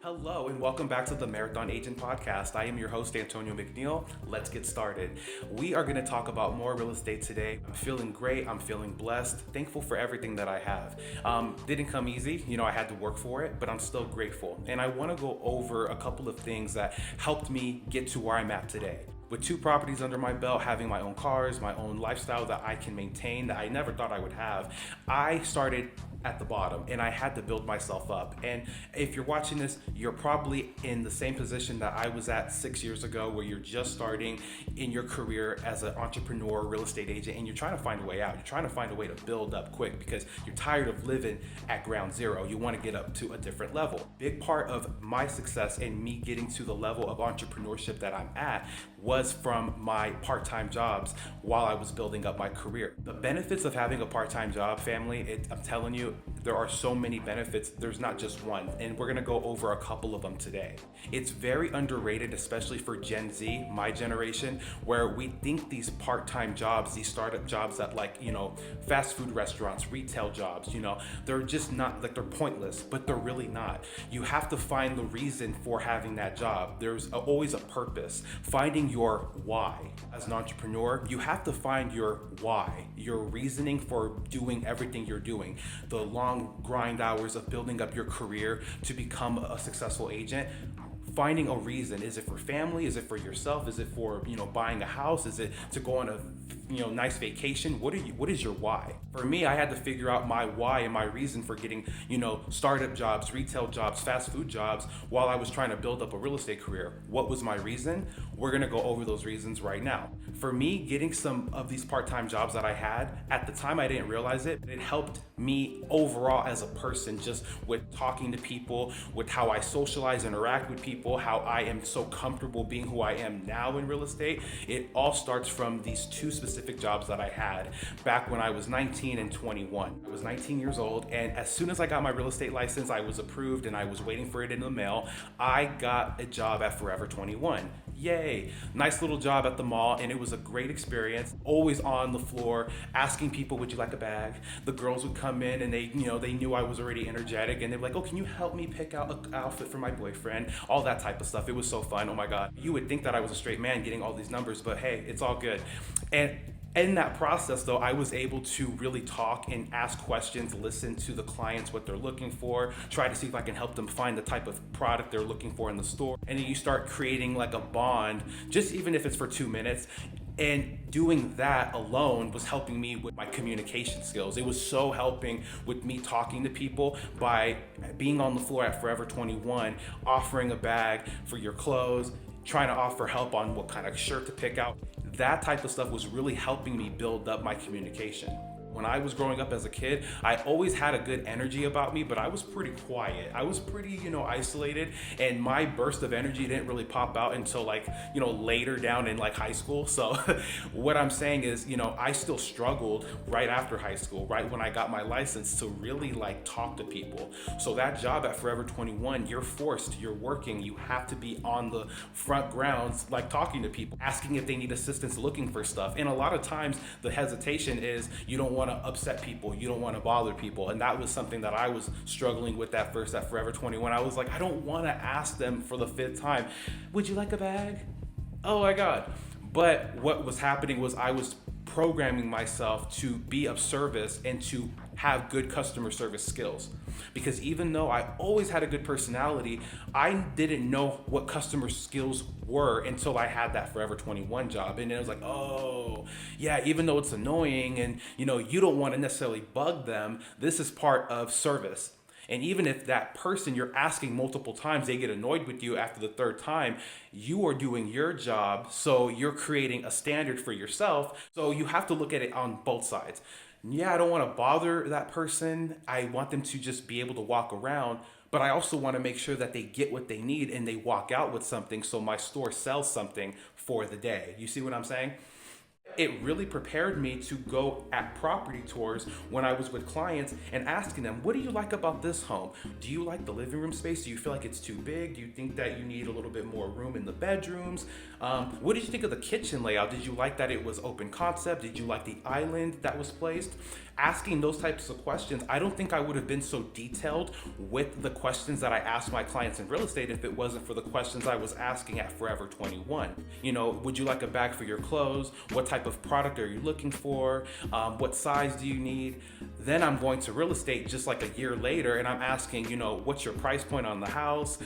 Hello and welcome back to the Marathon Agent Podcast. I am your host, Antonio McNeil. Let's get started. We are going to talk about more real estate today. I'm feeling great. I'm feeling blessed. Thankful for everything that I have. Didn't come easy. I had to work for it, but I'm still grateful. And I want to go over a couple of things that helped me get to where I'm at today. With two properties under my belt, having my own cars, my own lifestyle that I can maintain that I never thought I would have, I started at the bottom and I had to build myself up. And if you're watching this, you're probably in the same position that I was at 6 years ago, where you're just starting in your career as an entrepreneur, real estate agent, and you're trying to find a way out. You're trying to find a way to build up quick because you're tired of living at ground zero. You want to get up to a different level. Big part of my success and me getting to the level of entrepreneurship that I'm at was from my part-time jobs while I was building up my career. The benefits of having a part-time job, family, I'm telling you, there are so many benefits. There's not just one, and we're gonna go over a couple of them today. It's very underrated, especially for Gen Z, my generation, where we think these part-time jobs, these startup jobs that fast food restaurants, retail jobs, they're just not, like, they're pointless, but they're really not. You have to find the reason for having that job. There's always a purpose. Finding your why. As an entrepreneur, you have to find your why, your reasoning for doing everything you're doing. The long grind hours of building up your career to become a successful agent. Finding a reason. Is it for family? Is it for yourself? Is it for buying a house? Is it to go on a nice vacation? What is your why? For me, I had to figure out my why and my reason for getting startup jobs, retail jobs, fast food jobs while I was trying to build up a real estate career. What was my reason? We're gonna go over those reasons right now. For me, getting some of these part-time jobs that I had at the time, I didn't realize it. It helped me overall as a person, just with talking to people, with how I socialize, interact with people, how I am so comfortable being who I am now in real estate. It all starts from these two specific jobs that I had back when I was 19 and 21. I was 19 years old, and as soon as I got my real estate license, I was approved and I was waiting for it in the mail. I got a job at Forever 21. Yay! Nice little job at the mall, and it was a great experience. Always on the floor, asking people, "Would you like a bag?" The girls would come in, and they knew I was already energetic, and they're like, "Oh, can you help me pick out an outfit for my boyfriend?" All that type of stuff. It was so fun. Oh my God! You would think that I was a straight man getting all these numbers, but hey, it's all good. And in that process, though, I was able to really talk and ask questions, listen to the clients, what they're looking for, try to see if I can help them find the type of product they're looking for in the store. And then you start creating like a bond, just even if it's for 2 minutes. And doing that alone was helping me with my communication skills. It was so helping with me talking to people by being on the floor at Forever 21, offering a bag for your clothes, trying to offer help on what kind of shirt to pick out. That type of stuff was really helping me build up my communication. When I was growing up as a kid, I always had a good energy about me, but I was pretty quiet. I was pretty, isolated, and my burst of energy didn't really pop out until later down in high school. So what I'm saying is, I still struggled right after high school, right when I got my license, to really talk to people. So that job at Forever 21, you're forced, you're working, you have to be on the front grounds, talking to people, asking if they need assistance, looking for stuff. And a lot of times the hesitation is you don't want to upset people, you don't want to bother people, and that was something that I was struggling with at first at Forever 21. I was like, I don't want to ask them for the 5th time, "Would you like a bag?" Oh my God. But what was happening was I was programming myself to be of service and to have good customer service skills. Because even though I always had a good personality, I didn't know what customer skills were until I had that Forever 21 job. And it was like, oh, yeah, even though it's annoying and you don't want to necessarily bug them, this is part of service. And even if that person you're asking multiple times, they get annoyed with you after the 3rd time, you are doing your job. So you're creating a standard for yourself. So you have to look at it on both sides. Yeah, I don't want to bother that person. I want them to just be able to walk around. But I also want to make sure that they get what they need and they walk out with something so my store sells something for the day. You see what I'm saying? It really prepared me to go at property tours when I was with clients and asking them, what do you like about this home? Do you like the living room space? Do you feel like it's too big? Do you think that you need a little bit more room in the bedrooms? What did you think of the kitchen layout? Did you like that it was open concept? Did you like the island that was placed? Asking those types of questions, I don't think I would have been so detailed with the questions that I asked my clients in real estate if it wasn't for the questions I was asking at Forever 21. Would you like a bag for your clothes? What type of product are you looking for? What size do you need? Then I'm going to real estate just like a year later and I'm asking, what's your price point on the house?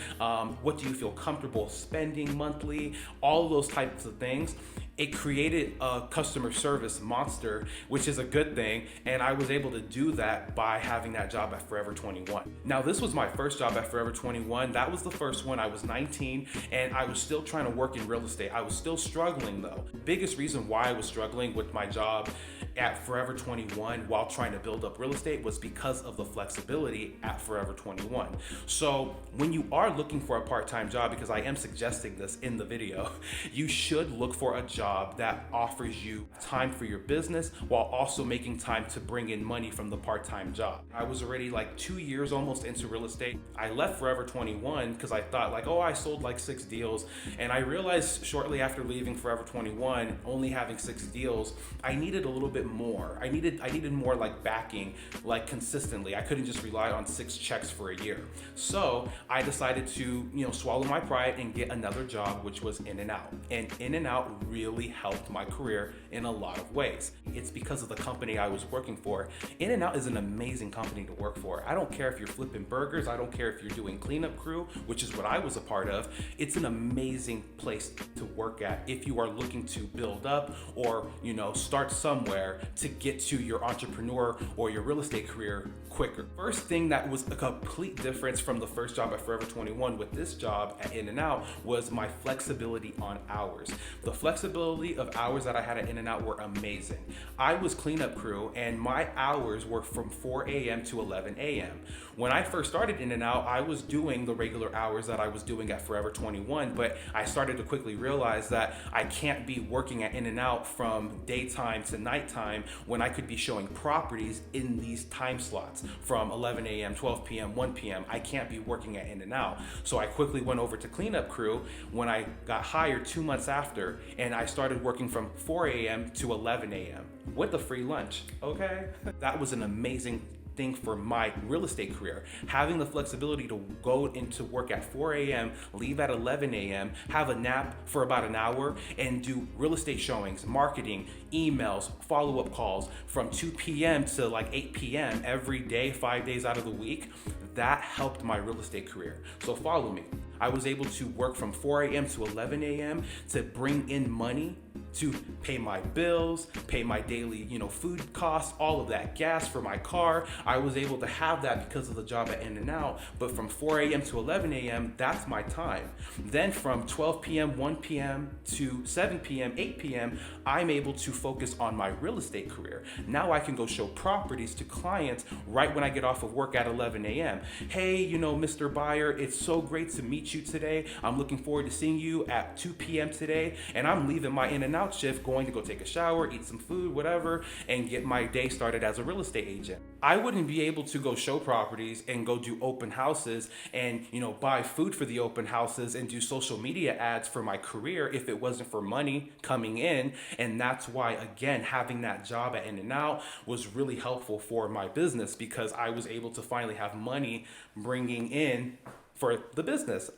What do you feel comfortable spending monthly? All of those types of things. It created a customer service monster, which is a good thing. And I was able to do that by having that job at Forever 21. Now, this was my first job at Forever 21. That was the first one. I was 19 and I was still trying to work in real estate. I was still struggling though. Biggest reason why I was struggling with my job at Forever 21 while trying to build up real estate was because of the flexibility at Forever 21. So when you are looking for a part-time job, because I am suggesting this in the video, you should look for a job that offers you time for your business while also making time to bring in money from the part-time job. I was already like 2 years almost into real estate. I left Forever 21 because I thought I sold like 6 deals. And I realized shortly after leaving Forever 21, only having 6 deals, I needed a little bit more. I needed more like backing, like consistently. I couldn't just rely on 6 checks for a year. So I decided to, swallow my pride and get another job, which was In-N-Out. And In-N-Out really helped my career in a lot of ways. It's because of the company I was working for. In-N-Out is an amazing company to work for. I don't care if you're flipping burgers. I don't care if you're doing cleanup crew, which is what I was a part of. It's an amazing place to work at if you are looking to build up or, start somewhere to get to your entrepreneur or your real estate career quicker. First thing that was a complete difference from the first job at Forever 21 with this job at In-N-Out was my flexibility on hours. The flexibility of hours that I had at In-N-Out were amazing. I was cleanup crew and my hours were from 4 a.m. to 11 a.m. When I first started In-N-Out, I was doing the regular hours that I was doing at Forever 21, but I started to quickly realize that I can't be working at In-N-Out from daytime to nighttime when I could be showing properties in these time slots from 11 a.m., 12 p.m., 1 p.m. I can't be working at In-N-Out. So I quickly went over to cleanup crew when I got hired 2 months after, and I started working from 4 a.m. to 11 a.m. with a free lunch, okay? That was an amazing thing for my real estate career. Having the flexibility to go into work at 4 a.m., leave at 11 a.m., have a nap for about an hour, and do real estate showings, marketing, emails, follow-up calls from 2 p.m. to like 8 p.m. every day, 5 days out of the week. That helped my real estate career. So follow me. I was able to work from 4 a.m. to 11 a.m. to bring in money to pay my bills, pay my daily, food costs, all of that, gas for my car. I was able to have that because of the job at In-N-Out. But from 4 a.m. to 11 a.m., that's my time. Then from 12 p.m., 1 p.m. to 7 p.m., 8 p.m., I'm able to focus on my real estate career. Now I can go show properties to clients right when I get off of work at 11 a.m. Hey, Mr. Buyer, it's so great to meet you today. I'm looking forward to seeing you at 2 p.m. today. And I'm leaving my In-N-Out shift, going to go take a shower, eat some food, whatever, and get my day started as a real estate agent. I wouldn't be able to go show properties and go do open houses and, buy food for the open houses and do social media ads for my career if it wasn't for money coming in. And that's why, again, having that job at In-N-Out was really helpful for my business because I was able to finally have money bringing in for the business.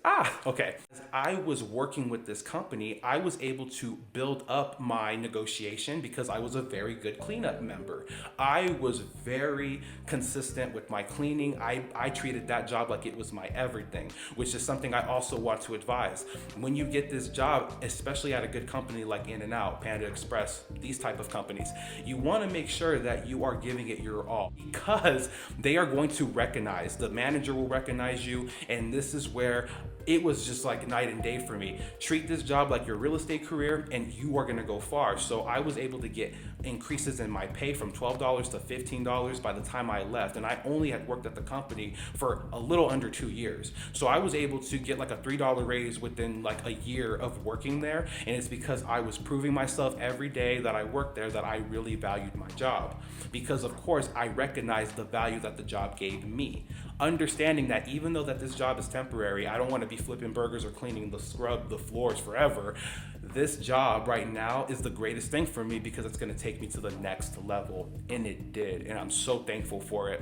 Okay. As I was working with this company, I was able to build up my negotiation because I was a very good cleanup member. I was very consistent with my cleaning. I treated that job like it was my everything, which is something I also want to advise. When you get this job, especially at a good company like In-N-Out, Panda Express, these type of companies, you want to make sure that you are giving it your all because they are going to recognize, the manager will recognize you, and this is where it was just like night and day for me. Treat this job like your real estate career and you are gonna go far. So I was able to get increases in my pay from $12 to $15 by the time I left. And I only had worked at the company for a little under 2 years. So I was able to get like a $3 raise within like a year of working there. And it's because I was proving myself every day that I worked there that I really valued my job. Because of course I recognized the value that the job gave me. Understanding that even though that this job is temporary, I don't want to be flipping burgers or cleaning the floors forever. This job right now is the greatest thing for me because it's going to take me to the next level. And it did. And I'm so thankful for it.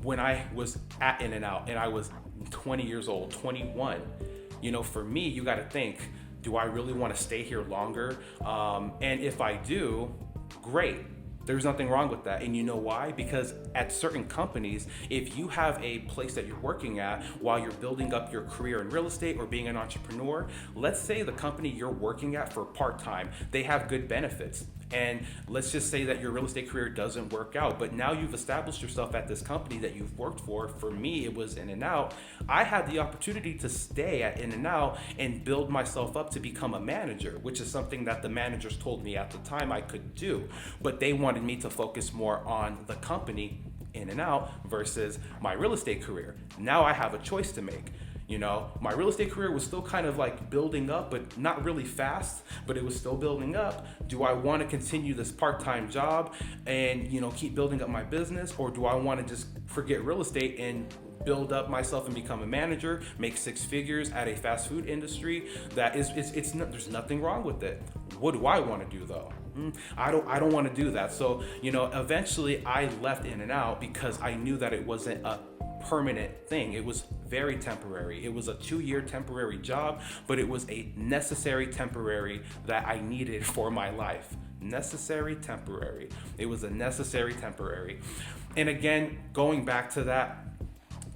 When I was at In-N-Out and I was 20 years old, 21, for me, you got to think, do I really want to stay here longer? And if I do, great. There's nothing wrong with that. And you know why? Because at certain companies, if you have a place that you're working at while you're building up your career in real estate or being an entrepreneur, let's say the company you're working at for part-time, they have good benefits. And let's just say that your real estate career doesn't work out, but now you've established yourself at this company that you've worked for. For me, it was In-N-Out. I had the opportunity to stay at In-N-Out and build myself up to become a manager, which is something that the managers told me at the time I could do. But they wanted me to focus more on the company, In-N-Out, versus my real estate career. Now I have a choice to make. My real estate career was still kind of like building up, but not really fast, but it was still building up. Do I want to continue this part-time job and, keep building up my business? Or do I want to just forget real estate and build up myself and become a manager, make 6 figures at a fast food industry? There's nothing wrong with it. What do I want to do though? I don't want to do that. So, eventually I left In-N-Out because I knew that it wasn't a permanent thing. It was very temporary. It was a 2-year temporary job, but it was a necessary temporary that I needed for my life. Necessary temporary. It was a necessary temporary. And again, going back to that,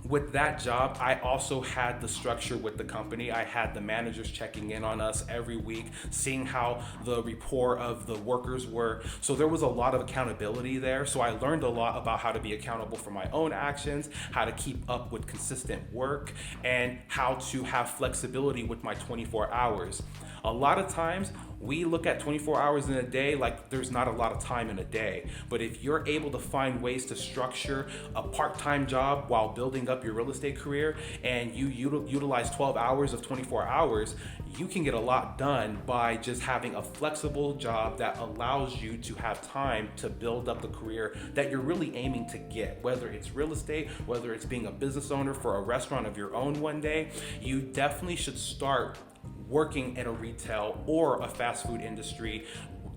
with that job, I also had the structure with the company. I had the managers checking in on us every week, seeing how the rapport of the workers were. So there was a lot of accountability there. So I learned a lot about how to be accountable for my own actions, how to keep up with consistent work, and how to have flexibility with my 24 hours. A lot of times we look at 24 hours in a day like there's not a lot of time in a day. But if you're able to find ways to structure a part-time job while building up your real estate career and you utilize 12 hours of 24 hours, you can get a lot done by just having a flexible job that allows you to have time to build up the career that you're really aiming to get. Whether it's real estate, whether it's being a business owner for a restaurant of your own one day, you definitely should start working at a retail or a fast food industry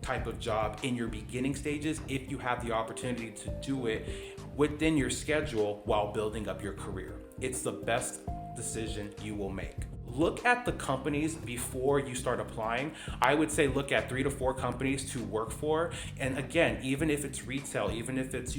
type of job in your beginning stages if you have the opportunity to do it within your schedule while building up your career. It's the best decision you will make. Look at the companies before you start applying. I would say look at 3 to 4 companies to work for. And again, even if it's retail, even if it's,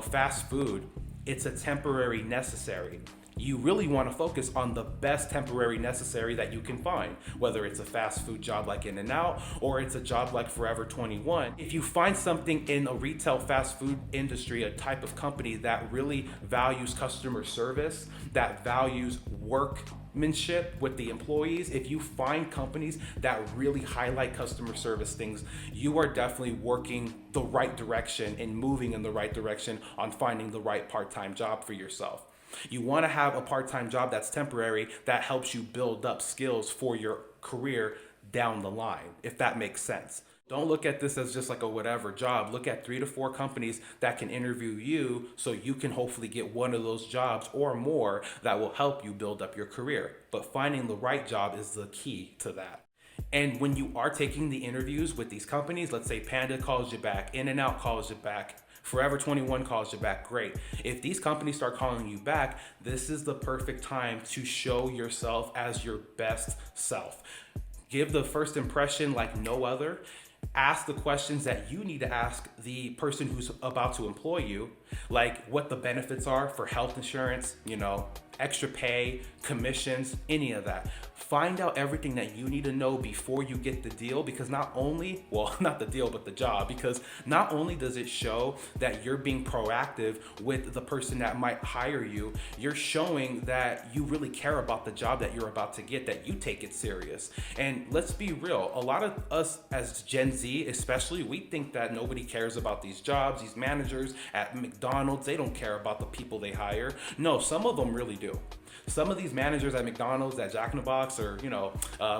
fast food, it's a temporary necessary. You really want to focus on the best temporary necessary that you can find, whether it's a fast food job like In-N-Out or it's a job like Forever 21. If you find something in a retail fast food industry, a type of company that really values customer service, that values workmanship with the employees, if you find companies that really highlight customer service things, you are definitely working the right direction and moving in the right direction on finding the right part-time job for yourself. You want to have a part-time job that's temporary that helps you build up skills for your career down the line, if that makes sense. Don't look at this as just like a whatever job. Look at 3 to 4 companies that can interview you so you can hopefully get one of those jobs or more that will help you build up your career. But finding the right job is the key to that. And when you are taking the interviews with these companies, let's say Panda calls you back, In-N-Out calls you back, Forever 21 calls you back, great. If these companies start calling you back, this is the perfect time to show yourself as your best self. Give the first impression like no other. Ask the questions that you need to ask the person who's about to employ you, like what the benefits are for health insurance, extra pay, commissions, any of that. Find out everything that you need to know before you get the deal, because not only, well, not the deal, but the job, because not only does it show that you're being proactive with the person that might hire you, you're showing that you really care about the job that you're about to get, that you take it serious. And let's be real, a lot of us as Gen Z especially, we think that nobody cares about these jobs, these managers at McDonald's, they don't care about the people they hire. No, some of them really do. Some of these managers at McDonald's, at Jack in the Box, or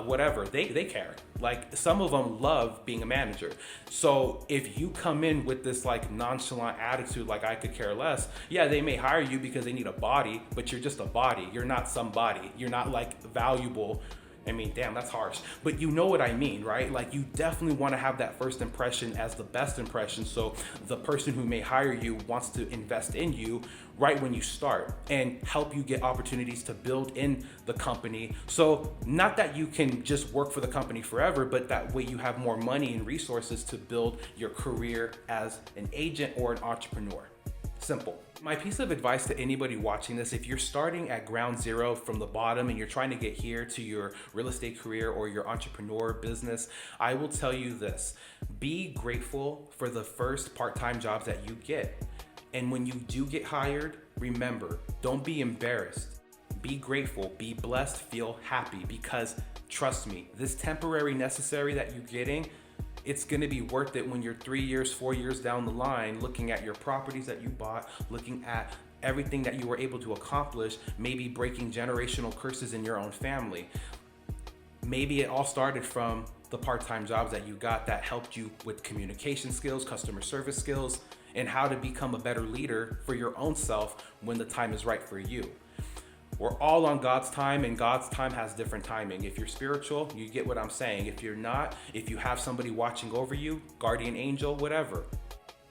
whatever, they care. Like, some of them love being a manager. So if you come in with this like nonchalant attitude, like I could care less, yeah, they may hire you because they need a body, but you're just a body. You're not somebody. You're not like valuable. I mean, damn, that's harsh. But you know what I mean, right? Like, you definitely want to have that first impression as the best impression. So the person who may hire you wants to invest in you right when you start and help you get opportunities to build in the company. So not that you can just work for the company forever, but that way you have more money and resources to build your career as an agent or an entrepreneur. Simple. My piece of advice to anybody watching this, if you're starting at ground zero from the bottom and you're trying to get here to your real estate career or your entrepreneur business, I will tell you this: be grateful for the first part-time jobs that you get. And when you do get hired, remember, don't be embarrassed. Be grateful, be blessed, feel happy, because trust me, this temporary necessary that you're getting, it's going to be worth it when you're 3 years, 4 years down the line, looking at your properties that you bought, looking at everything that you were able to accomplish, maybe breaking generational curses in your own family. Maybe it all started from the part-time jobs that you got that helped you with communication skills, customer service skills, and how to become a better leader for your own self when the time is right for you. We're all on God's time, and God's time has different timing. If you're spiritual, you get what I'm saying. If you're not, if you have somebody watching over you, guardian angel, whatever,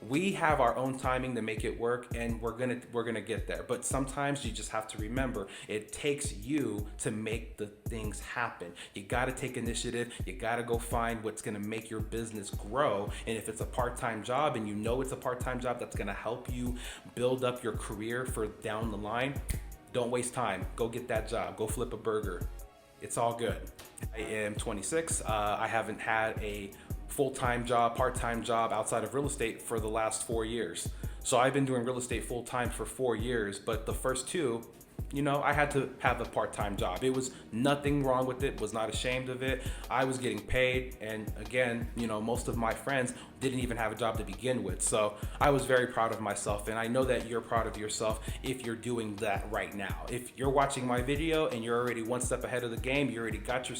we have our own timing to make it work, and we're gonna get there. But sometimes you just have to remember, it takes you to make the things happen. You gotta take initiative. You gotta go find what's gonna make your business grow. And if it's a part-time job and you know it's a part-time job that's gonna help you build up your career for down the line, don't waste time. Go get that job. Go flip a burger. It's all good. I am 26. I haven't had a full-time job, part-time job outside of real estate for the last 4 years. So I've been doing real estate full-time for 4 years, but the first two, I had to have a part-time job. It was nothing wrong with it, was not ashamed of it. I was getting paid, and again, most of my friends didn't even have a job to begin with. So I was very proud of myself, and I know that you're proud of yourself if you're doing that right now. If you're watching my video and you're already one step ahead of the game, you already got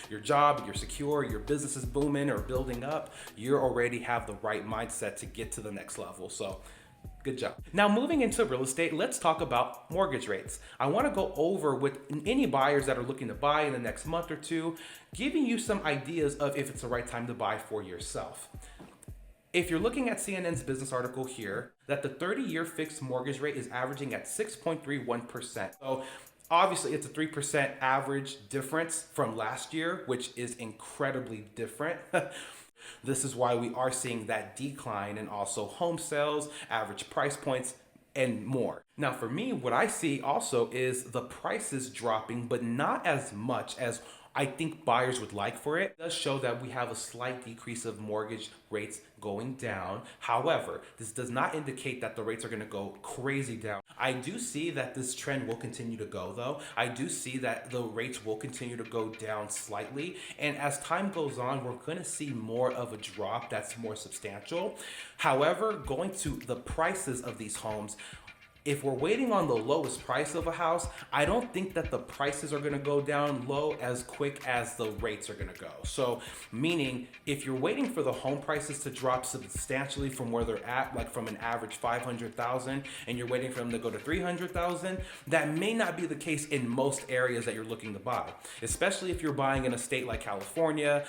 your job, you're secure, your business is booming or building up, you already have the right mindset to get to the next level. So good job. Now, moving into real estate, let's talk about mortgage rates. I want to go over with any buyers that are looking to buy in the next month or two, giving you some ideas of if it's the right time to buy for yourself. If you're looking at CNN's business article here, that the 30-year fixed mortgage rate is averaging at 6.31%. So obviously, it's a 3% average difference from last year, which is incredibly different. This is why we are seeing that decline in also home sales, average price points, and more. Now, for me, what I see also is the prices dropping, but not as much as I think buyers would like for it. It does show that we have a slight decrease of mortgage rates going down. However, this does not indicate that the rates are going to go crazy down. I do see that this trend will continue to go, though. I do see that the rates will continue to go down slightly. And as time goes on, we're going to see more of a drop that's more substantial. However, going to the prices of these homes, if we're waiting on the lowest price of a house, I don't think that the prices are going to go down low as quick as the rates are going to go. So meaning, if you're waiting for the home prices to drop substantially from where they're at, like from an average 500,000, and you're waiting for them to go to 300,000, that may not be the case in most areas that you're looking to buy. Especially if you're buying in a state like California,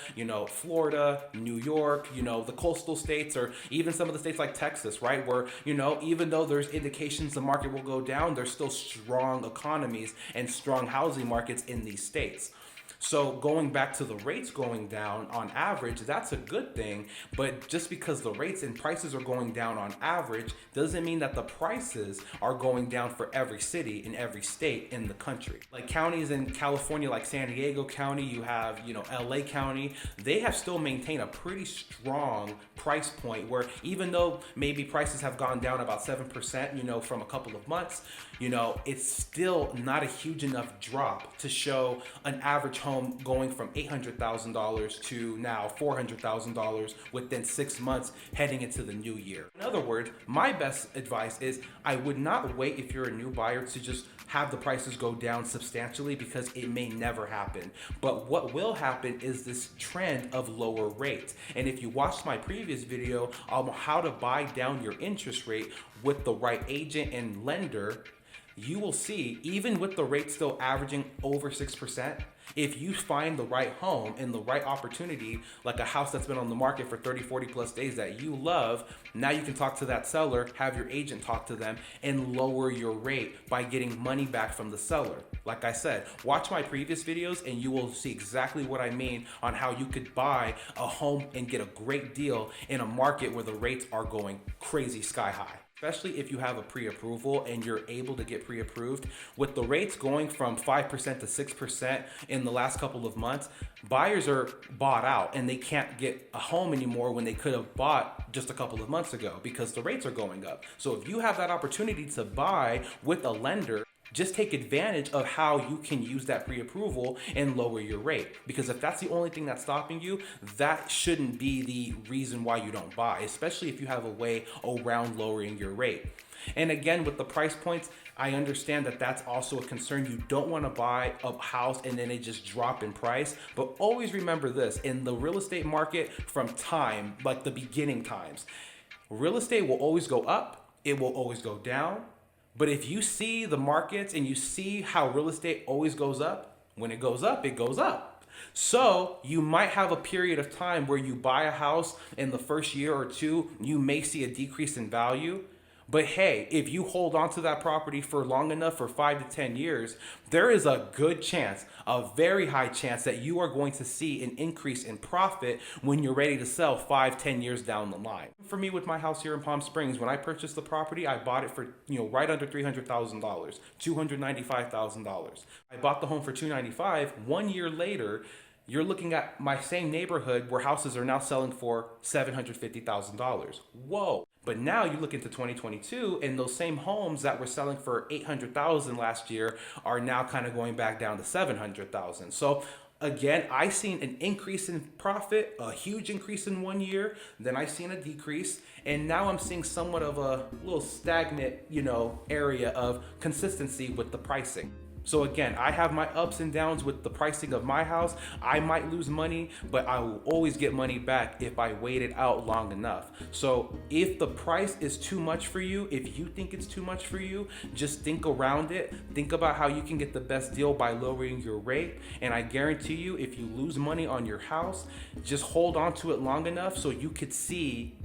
Florida, New York, the coastal states, or even some of the states like Texas, right? Where, even though there's indications the market will go down, there's still strong economies and strong housing markets in these states. So going back to the rates going down on average, that's a good thing. But just because the rates and prices are going down on average doesn't mean that the prices are going down for every city in every state in the country. Like counties in California, like San Diego County, you have, LA County, they have still maintained a pretty strong price point where even though maybe prices have gone down about 7%, from a couple of months, it's still not a huge enough drop to show an average home going from $800,000 to now $400,000 within 6 months heading into the new year. In other words, my best advice is I would not wait if you're a new buyer to just have the prices go down substantially, because it may never happen. But what will happen is this trend of lower rates. And if you watched my previous video on how to buy down your interest rate with the right agent and lender, you will see, even with the rate still averaging over 6%, if you find the right home and the right opportunity, like a house that's been on the market for 30, 40 plus days that you love, now you can talk to that seller, have your agent talk to them, and lower your rate by getting money back from the seller. Like I said, watch my previous videos and you will see exactly what I mean on how you could buy a home and get a great deal in a market where the rates are going crazy sky high. Especially if you have a pre-approval and you're able to get pre-approved. With the rates going from 5% to 6% in the last couple of months, buyers are bought out and they can't get a home anymore when they could have bought just a couple of months ago because the rates are going up. So if you have that opportunity to buy with a lender, just take advantage of how you can use that pre-approval and lower your rate. Because if that's the only thing that's stopping you, that shouldn't be the reason why you don't buy, especially if you have a way around lowering your rate. And again, with the price points, I understand that that's also a concern. You don't want to buy a house and then it just drop in price. But always remember this, in the real estate market from time, like the beginning times, real estate will always go up, it will always go down. But if you see the markets and you see how real estate always goes up, when it goes up, it goes up. So you might have a period of time where you buy a house in the first year or two, you may see a decrease in value. But hey, if you hold on to that property for long enough, for 5 to 10 years, there is a good chance, a very high chance, that you are going to see an increase in profit when you're ready to sell 5, 10 years down the line. For me, with my house here in Palm Springs, when I purchased the property, I bought it for, right under $300,000, $295,000. I bought the home for $295,000. 1 year later, you're looking at my same neighborhood where houses are now selling for $750,000. Whoa. But now you look into 2022 and those same homes that were selling for $800,000 last year are now kind of going back down to $700,000. So again, I seen an increase in profit, a huge increase in 1 year, then I seen a decrease, and now I'm seeing somewhat of a little stagnant, area of consistency with the pricing. So again, I have my ups and downs with the pricing of my house. I might lose money, but I will always get money back if I wait it out long enough. So if the price is too much for you, if you think it's too much for you, just think around it. Think about how you can get the best deal by lowering your rate. And I guarantee you, if you lose money on your house, just hold on to it long enough so you could see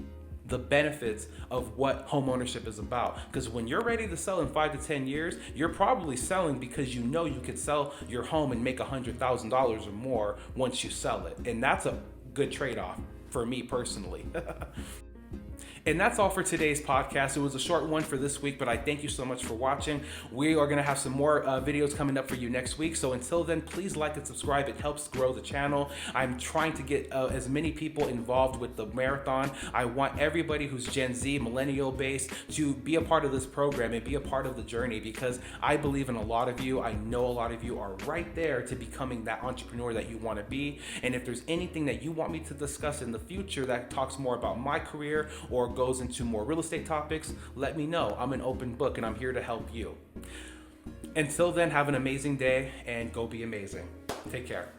the benefits of what homeownership is about. Because when you're ready to sell in 5 to 10 years, you're probably selling because you know you could sell your home and make $100,000 or more once you sell it. And that's a good trade-off for me personally. And that's all for today's podcast. It was a short one for this week, but I thank you so much for watching. We are going to have some more videos coming up for you next week. So until then, please like and subscribe. It helps grow the channel. I'm trying to get as many people involved with the marathon. I want everybody who's Gen Z, millennial based, to be a part of this program and be a part of the journey, because I believe in a lot of you. I know a lot of you are right there to becoming that entrepreneur that you want to be. And if there's anything that you want me to discuss in the future that talks more about my career or goes into more real estate topics, let me know. I'm an open book and I'm here to help you. Until then, have an amazing day and go be amazing. Take care.